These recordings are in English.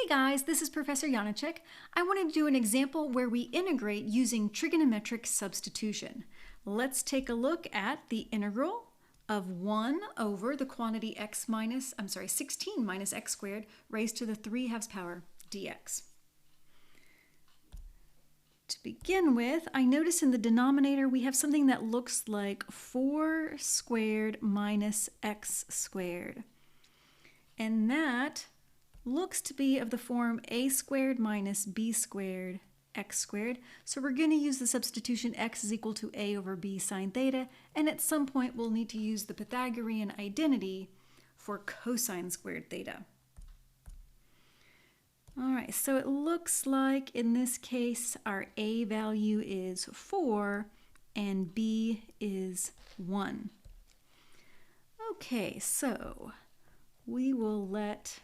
Hey guys, this is Professor Janacek. I wanted to do an example where we integrate using trigonometric substitution. Let's take a look at the integral of 1 over the quantity 16 minus x squared raised to the 3/2 power dx. To begin with, I notice in the denominator we have something that looks like 4 squared minus x squared. And that looks to be of the form a squared minus b squared x squared. So we're going to use the substitution x is equal to a over b sine theta, and at some point we'll need to use the Pythagorean identity for cosine squared theta. All right, so it looks like in this case our a value is 4 and b is 1. Okay, so we will let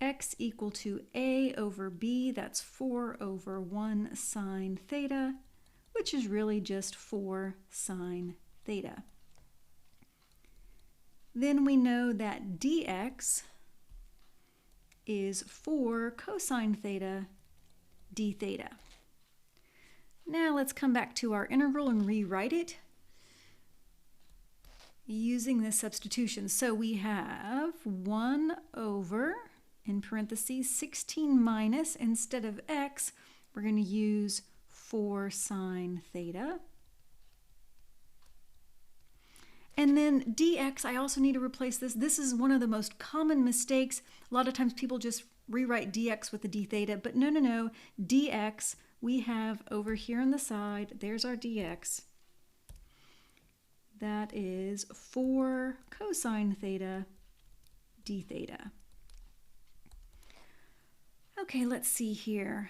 x equal to a over b, that's 4 over 1 sine theta, which is really just 4 sine theta. Then we know that dx is 4 cosine theta d theta. Now let's come back to our integral and rewrite it using this substitution. So we have 1 over, in parentheses, 16 minus, instead of x, we're going to use 4 sine theta. And then dx, I also need to replace this. This is one of the most common mistakes. A lot of times people just rewrite dx with the d theta, but no. dx, we have over here on the side, there's our dx. That is 4 cosine theta d theta. Okay, let's see here.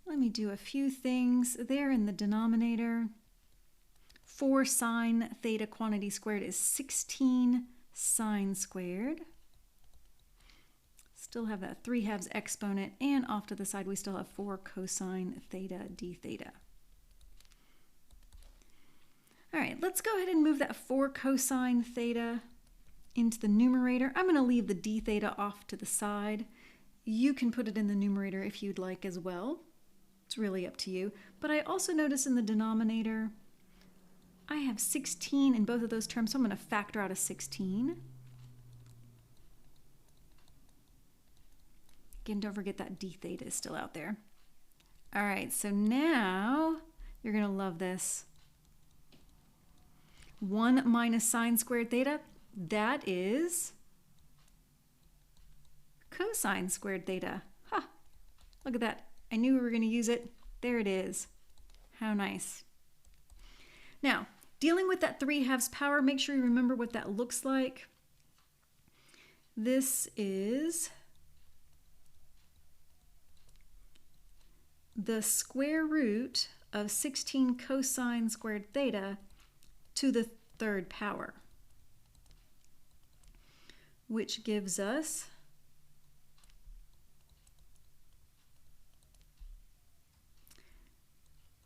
Let me do a few things. There in the denominator, 4 sine theta quantity squared is 16 sine squared. Still have that 3/2 exponent, and off to the side we still have 4 cosine theta d theta. All right, let's go ahead and move that 4 cosine theta into the numerator. I'm going to leave the d theta off to the side. You can put it in the numerator if you'd like as well. It's really up to you. But I also notice in the denominator, I have 16 in both of those terms, so I'm going to factor out a 16. Again, don't forget that d theta is still out there. All right, so now you're going to love this. 1 minus sine squared theta, that is cosine squared theta. Ha! Look at that. I knew we were going to use it. There it is. How nice. Now, dealing with that 3/2 power, make sure you remember what that looks like. This is the square root of 16 cosine squared theta to the 3rd power, which gives us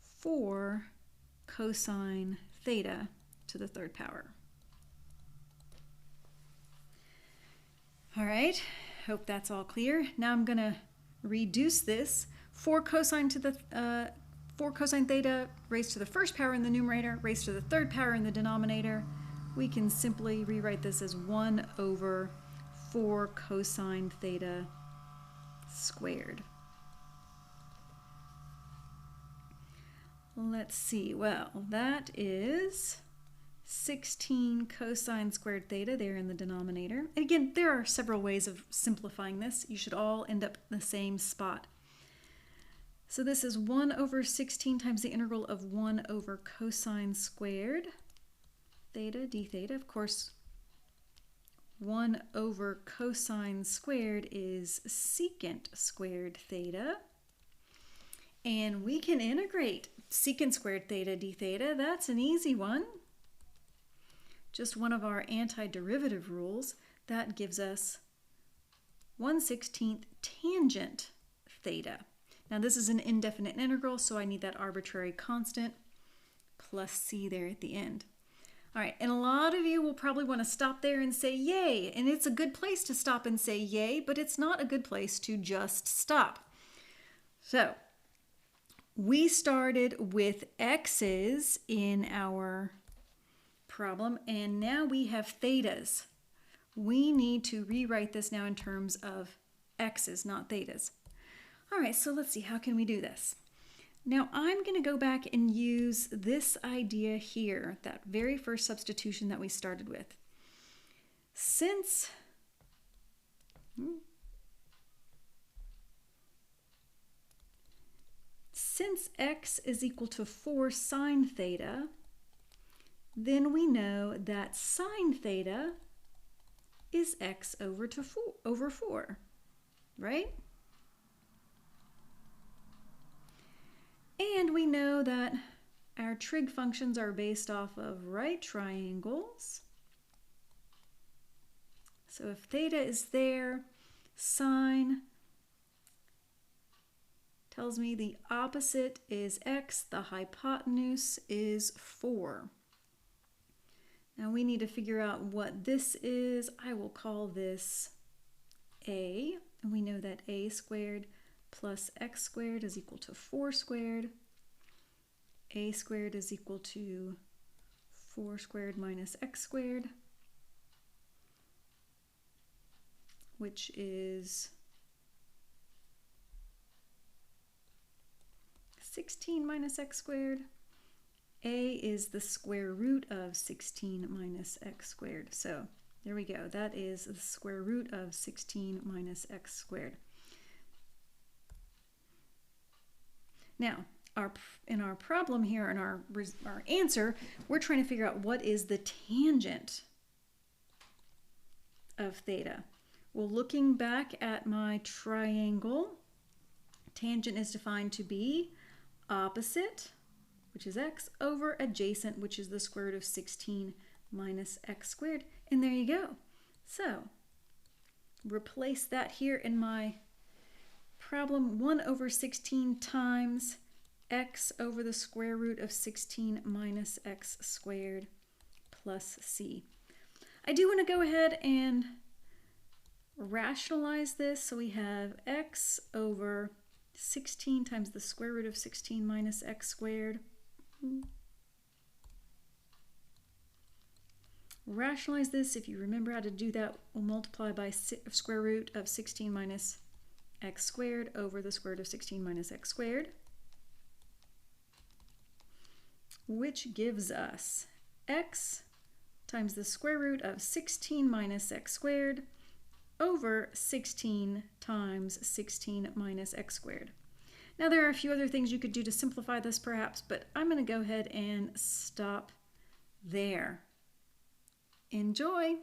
4 cosine theta to the 3rd power. All right, hope that's all clear. Now I'm going to reduce this. 4 cosine theta raised to the 1st power in the numerator, raised to the 3rd power in the denominator. We can simply rewrite this as 1 over 4 cosine theta squared. Let's see, well, that is 16 cosine squared theta there in the denominator. And again, there are several ways of simplifying this. You should all end up in the same spot. So this is 1 over 16 times the integral of 1 over cosine squared theta d theta. Of course, 1 over cosine squared is secant squared theta. And we can integrate secant squared theta d theta. That's an easy one. Just one of our antiderivative rules. That gives us 1/16 tangent theta. Now this is an indefinite integral, so I need that arbitrary constant plus c there at the end. All right, and a lot of you will probably want to stop there and say yay, and it's a good place to stop and say yay, but it's not a good place to just stop. So we started with x's in our problem, and now we have thetas. We need to rewrite this now in terms of x's, not thetas. All right, so let's see, how can we do this? Now I'm going to go back and use this idea here, that very first substitution that we started with. Since x is equal to 4 sine theta, then we know that sine theta is x over 4, right? And we know that our trig functions are based off of right triangles. So if theta is there, sine tells me the opposite is x, the hypotenuse is 4. Now we need to figure out what this is. I will call this a, and we know that a squared plus x squared is equal to 4 squared. A squared is equal to 4 squared minus x squared, which is 16 minus x squared. A is the square root of 16 minus x squared. So there we go. That is the square root of 16 minus x squared. Now, in our problem here, in our answer, we're trying to figure out what is the tangent of theta. Well, looking back at my triangle, tangent is defined to be opposite, which is x, over adjacent, which is the square root of 16 minus x squared. And there you go. So replace that here in my problem. 1 over 16 times x over the square root of 16 minus x squared plus c. I do want to go ahead and rationalize this. So we have x over 16 times the square root of 16 minus x squared. Rationalize this. If you remember how to do that, we'll multiply by square root of 16 minus x squared over the square root of 16 minus x squared, which gives us x times the square root of 16 minus x squared over 16 times 16 minus x squared. Now there are a few other things you could do to simplify this perhaps, but I'm going to go ahead and stop there. Enjoy!